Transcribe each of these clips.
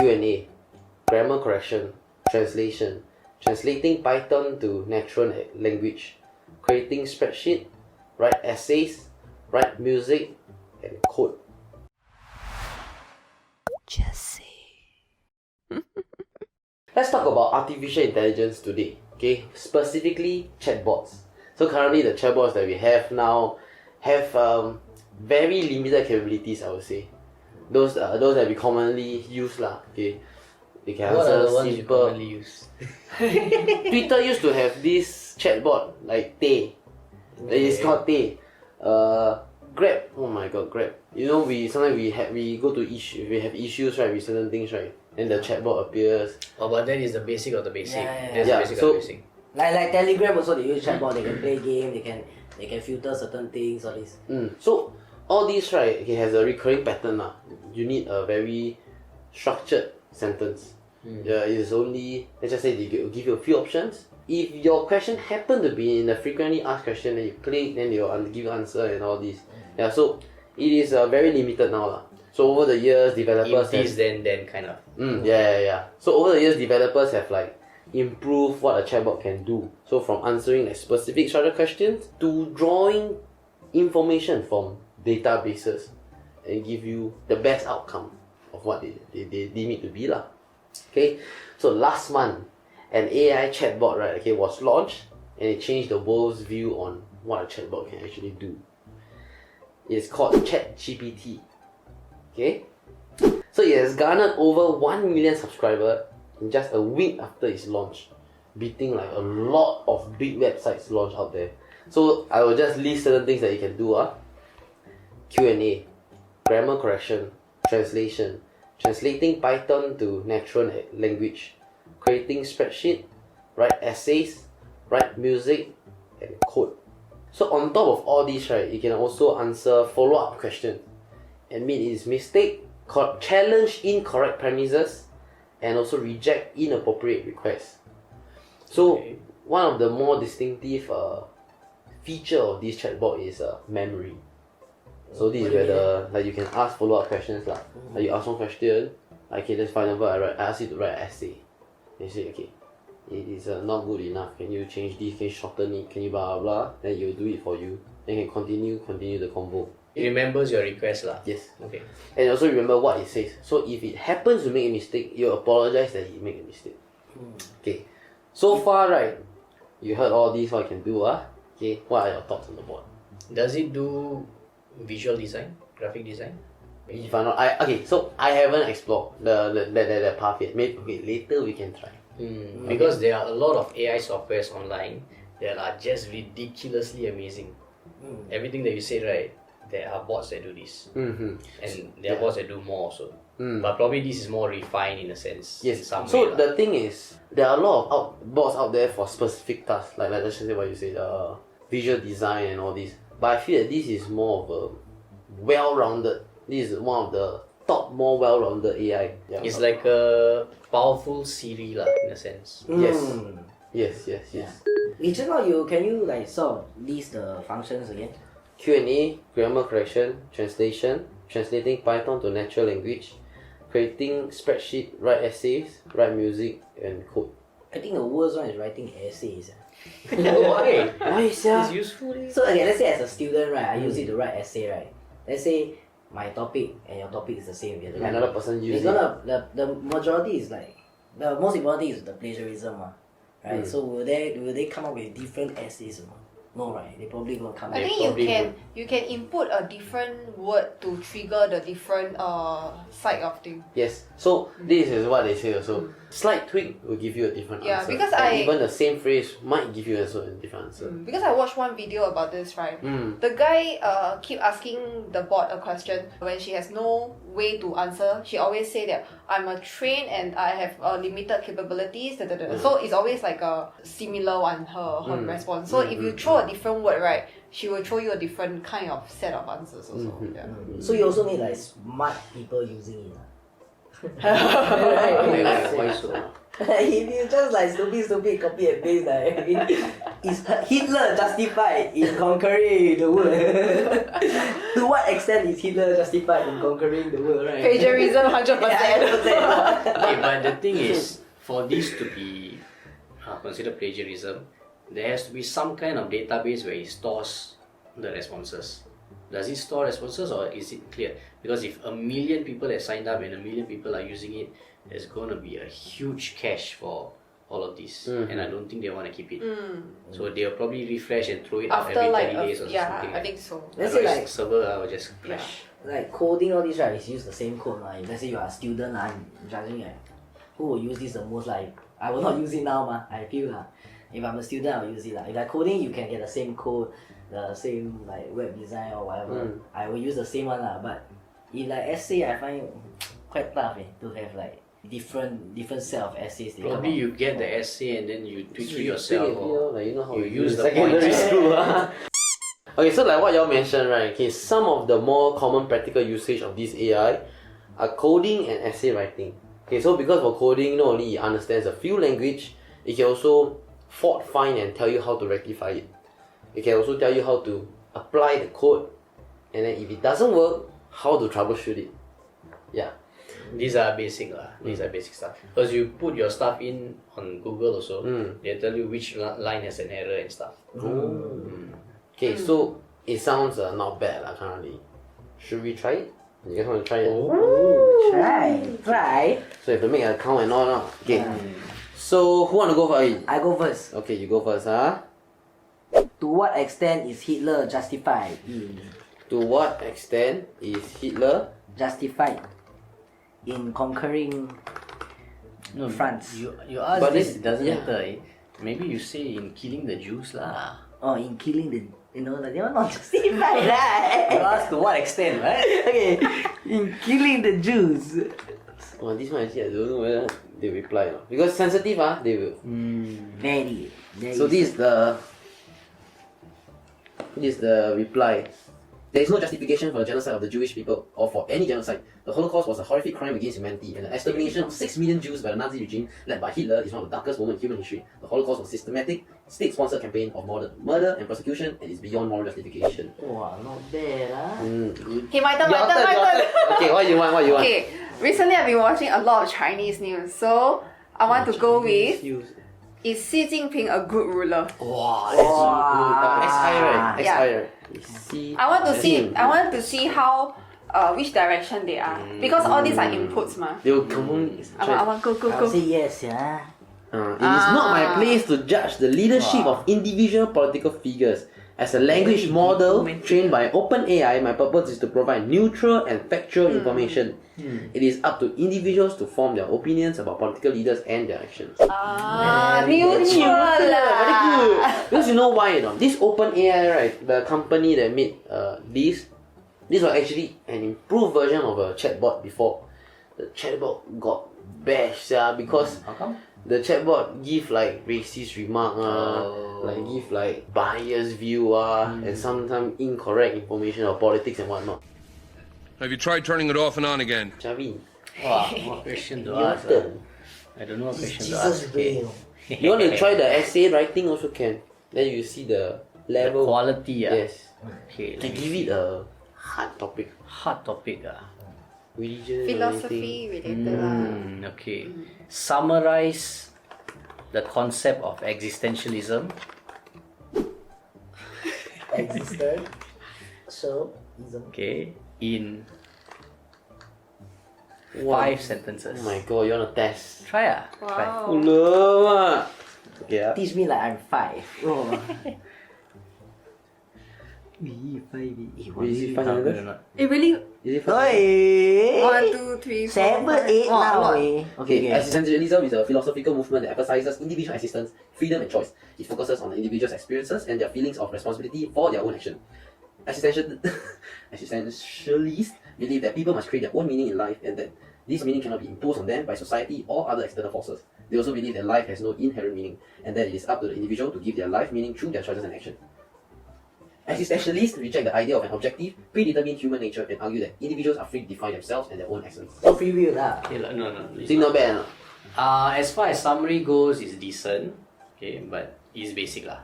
Q&A, grammar correction, translation, translating Python to natural language, creating spreadsheet, write essays, write music, and code. Just say. Let's talk about artificial intelligence today, okay? Specifically chatbots. So currently the chatbots that we have now have very limited capabilities, I would say. Those that we commonly use lah, okay? They can What are answer the ones you simple. commonly use? Twitter used to have this chatbot like Tay. It's called Tay. Grab. Oh my god, Grab. You know, sometimes we go to we have issues, right, with certain things, right? And the chatbot appears. Oh, but that is the basic of the basic. Yeah. That's Yeah, the basic so- of the basic. Like Telegram also, they use chatbot. They can play game. They can filter certain things. All this. So all these, right, it has a recurring pattern lah. You need a very structured sentence. Yeah, it is only, let's just say they give you a few options. If your question happen to be in a frequently asked question, then you click, then they'll give you answer and all this. Yeah, so it is very limited now lah. So over the years, developers If this, then kind of. yeah. So over the years, developers have like improved what a chatbot can do. So from answering like specific structured questions to drawing information from databases and give you the best outcome of what they deem it to be lah. Okay, so last month an AI chatbot, right, okay, was launched and it changed the world's view on what a chatbot can actually do. It's called ChatGPT. Okay, so it has garnered over 1 million subscribers in just a week after its launch, beating like a lot of big websites launched out there. So I will just list certain things that you can do. Q&A, grammar correction, translation, translating Python to natural language, creating spreadsheet, write essays, write music, and code. So on top of all these, right, you can also answer follow-up questions, admit its mistake, challenge incorrect premises, and also reject inappropriate requests. So one of the more distinctive feature of this chatbot is memory. So this is where like you can ask follow-up questions lah. Like you ask one question, okay, let's find out. I ask you to write an essay. They say, okay, it is not good enough. Can you change this? Can you shorten it? Can you blah blah blah? Then you'll do it for you. Then you can continue the convo. It remembers your request lah. Yes. Okay. And also remember what it says. So if it happens to make a mistake, you apologize that you make a mistake. Okay. So far, right, you heard all these, what you can do. Okay, what are your thoughts on the board? Does it do visual design, graphic design? If I'm not, so I haven't explored the path yet. Maybe later we can try. Because there are a lot of AI softwares online that are just ridiculously amazing. Everything that you said, right, there are bots that do this. And there are bots that do more also. But probably this is more refined in a sense. Yes. In some So way, the thing is, there are a lot of bots out there for specific tasks. Like let's just say what you said, visual design and all this. But I feel that this is more of a well-rounded. This is one of the top, more well-rounded AI. Yeah. It's like a powerful Siri lah, in a sense. Yes. Can you like sort of list the functions again? Q&A, grammar correction, translation, translating Python to natural language, creating spreadsheet, write essays, write music, and code. I think the worst one is writing essays. Why? Why is that? It's useful. So okay, let's say as a student, right, I use it to write essay, right. Let's say my topic and your topic is the same. Another person uses it. The majority is like, the most important thing is the plagiarism, right? So will they come up with different essays? No, right? They probably gonna come. I think you can input a different word to trigger the different side of thing. Yes. So this is what they say also. Slight tweak will give you a different Yeah, answer. because and even the same phrase might give you also a different answer. Because I watched one video about this, right? The guy keep asking the bot a question. When she has no way to answer, she always say that I'm a trained and I have limited capabilities. So it's always like a similar one, her response. So if you throw a different word, right, she will throw you a different kind of set of answers also. Yeah. So you also need like smart people using it. Why so? If you just like stupid copy and paste, like Is Hitler justified in conquering the world? To what extent is Hitler justified in conquering the world, right? Plagiarism 100%. Okay, but the thing is, for this to be considered plagiarism, there has to be some kind of database where it stores the responses. Does it store responses or is it clear? Because if 1 million people have signed up and 1 million people are using it, there's going to be a huge cache for all of this, and I don't think they want to keep it. So they'll probably refresh and throw it out After every like 30 days or something. I Like think so. Let's say otherwise, like server will just crash. like coding all this, right? Is use the same code, right? Let's say you are a student, I'm judging who will use this the most. Like I will not use it now, I feel if I'm a student, I'll use it. If like coding, you can get the same code, the same like web design or whatever. I will use the same one But if like essay, I find quite tough to have like different set of essays. Probably you get the essay and then you tweak it yourself, or like, you know how you you use the secondary points. school. Okay, so like what y'all mentioned, right? Okay, some of the more common practical usage of this AI are coding and essay writing. Okay, so because for coding, not only it understands a few language, it can also fault find and tell you how to rectify it. It can also tell you how to apply the code, and then if it doesn't work, how to troubleshoot it. Yeah. These are basic These are basic stuff. Because you put your stuff in on Google also, they tell you which line has an error and stuff. Okay, so it sounds not bad currently. Should we try it? You guys want to try it? Try. So you have to make an account and all. Okay. So who want to go first? I go first. Okay, you go first, To what extent is Hitler justified To what extent is Hitler in conquering France? You ask But this, this- it doesn't yeah. matter. Maybe you say in killing the Jews lah. Or in killing the they are not justified, right? You ask to what extent, right? Okay, in killing the Jews. Oh, this one actually I don't know whether they reply or not. Because sensitive, they will. Very. So this is the reply. There is no justification for the genocide of the Jewish people or for any genocide. The Holocaust was a horrific crime against humanity, and the extermination of 6 million Jews by the Nazi regime led by Hitler is one of the darkest moments in human history. The Holocaust was a systematic, state-sponsored campaign of murder and persecution and is beyond moral justification. Wow, not bad, Okay, my turn. Okay, what you want? Okay, recently I've been watching a lot of Chinese news, so I want to go with, is Xi Jinping a good ruler? Wow, that's so good. XI, right? Yeah. XI, right? See, I want to see how which direction they are, because all these are inputs they will come on. I want go I'll say yes, It is not my place to judge the leadership of individual political figures. As a language model trained by OpenAI, my purpose is to provide neutral and factual information. It is up to individuals to form their opinions about political leaders and their actions. neutral Very lah. good. Because you know why, you know? This OpenAI, right, the company that made this was actually an improved version of a chatbot before. The chatbot got bashed because How come? the chatbot give like racist remark like give like biased view and sometimes incorrect information of politics and whatnot. Have you tried turning it off and on again? Javin, Wow, what question to your ask? turn. I don't know what question to Jesus ask. Okay. will. You want to try the essay writing also can. Then you see the The level. quality, Yes. Okay. To let me give see. it a hard topic. Hard topic. Religion. Philosophy related lah. Okay. Summarize the concept of existentialism. Existed. So, Okay. In Wow. 5 sentences. Oh my god, you want to test? Try Try. Wow. Lama. Okay. teach me like I'm 5. Oh. Is it 5 Good or sentences? not? It really Is it 5? Oi! 1, 2, 3, 4, 7, 8 Wow, a now, lot. Okay, existentialism is a philosophical movement that emphasizes individual existence, freedom, and choice. It focuses on the individual's experiences and their feelings of responsibility for their own action. Existentialists believe that people must create their own meaning in life and that this meaning cannot be imposed on them by society or other external forces. They also believe that life has no inherent meaning and that it is up to the individual to give their life meaning through their choices and action. Existentialists reject the idea of an objective, predetermined human nature and argue that individuals are free to define themselves and their own essence. So free will lah. Okay, no. Think not bad, no? As far as summary goes, it's decent. Okay, but is basic lah.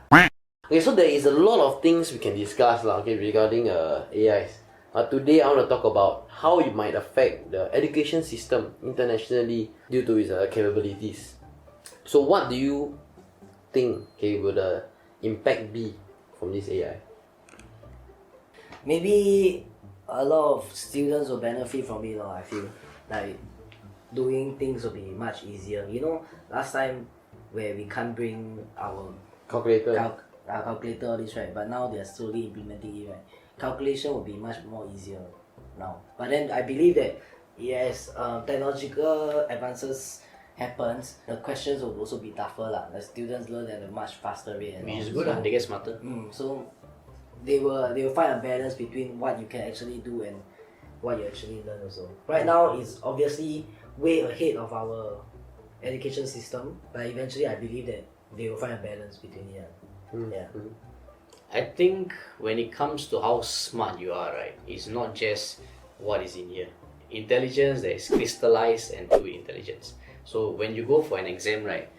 Okay, so there is a lot of things we can discuss lah, okay, regarding AIs. Today I want to talk about how it might affect the education system internationally due to its capabilities. So what do you think, okay, will the impact be from this AI? Maybe a lot of students will benefit from it, I feel. Like, doing things will be much easier. You know, last time where we can't bring our Calculator. calculator, all this, right? But now they're slowly implementing it, right? Calculation will be much more easier now. But then I believe that as technological advances happens, the questions will also be tougher lah. The students learn at a much faster rate. Which is good, they get smarter. So they will find a balance between what you can actually do and what you actually learn also. Right now it's obviously way ahead of our education system, but eventually I believe that they will find a balance between it. Yeah. I think when it comes to how smart you are, right, it's not just what is in here. Intelligence that is crystallized and true intelligence. So when you go for an exam, right,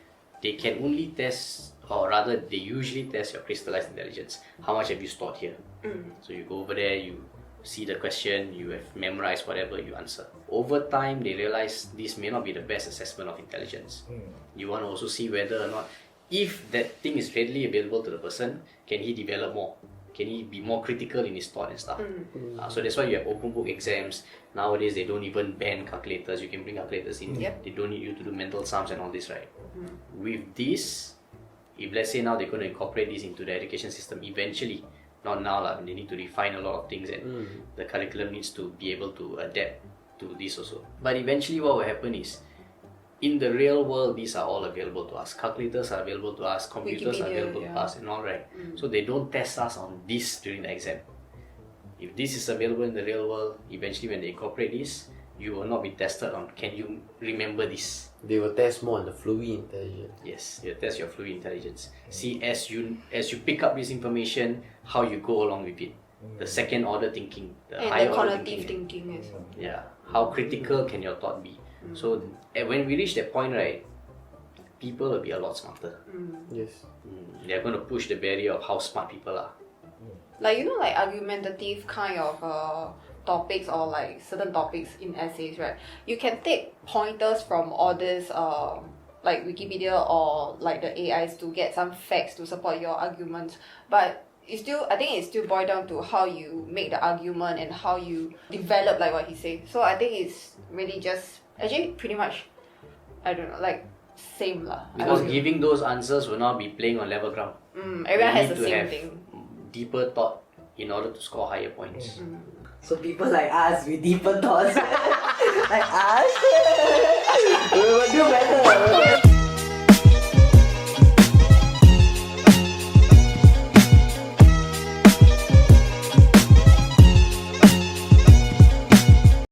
they can only test, or rather they usually test your crystallized intelligence. How much have you stored here? So you go over there, you see the question, you have memorized whatever you answer. Over time, they realize this may not be the best assessment of intelligence. You want to also see whether or not, if that thing is readily available to the person, can he develop more? Can he be more critical in his thought and stuff? So that's why you have open book exams. Nowadays, they don't even ban calculators. You can bring calculators in. They don't need you to do mental sums and all this, right? With this, if let's say now they're going to incorporate this into the education system eventually, not now lah, they need to refine a lot of things and the curriculum needs to be able to adapt to this also. But eventually what will happen is, in the real world, these are all available to us. Calculators are available to us, computers are available to us and all, right? So they don't test us on this during the exam. If this is available in the real world, eventually when they incorporate this, you will not be tested on can you remember this. They will test more on the fluid intelligence. Yes, they'll test your fluid intelligence. See, as you pick up this information, how you go along with it. The second order thinking, the And higher the order cognitive thinking as well. Yeah, how critical can your thought be? So when we reach that point, right, people will be a lot smarter. Yes. They're going to push the barrier of how smart people are. Like, you know, like argumentative kind of topics or like certain topics in essays, right? You can take pointers from all this like Wikipedia or like the AIs to get some facts to support your arguments, but I think it still boils down to how you make the argument and how you develop, like what he said. So I think it's really just actually pretty much, I don't know, like same lah. Because giving those answers will not be playing on level ground. Everyone has the same thing. Deeper thought in order to score higher points. So people like us with deeper thoughts, like us, we will do better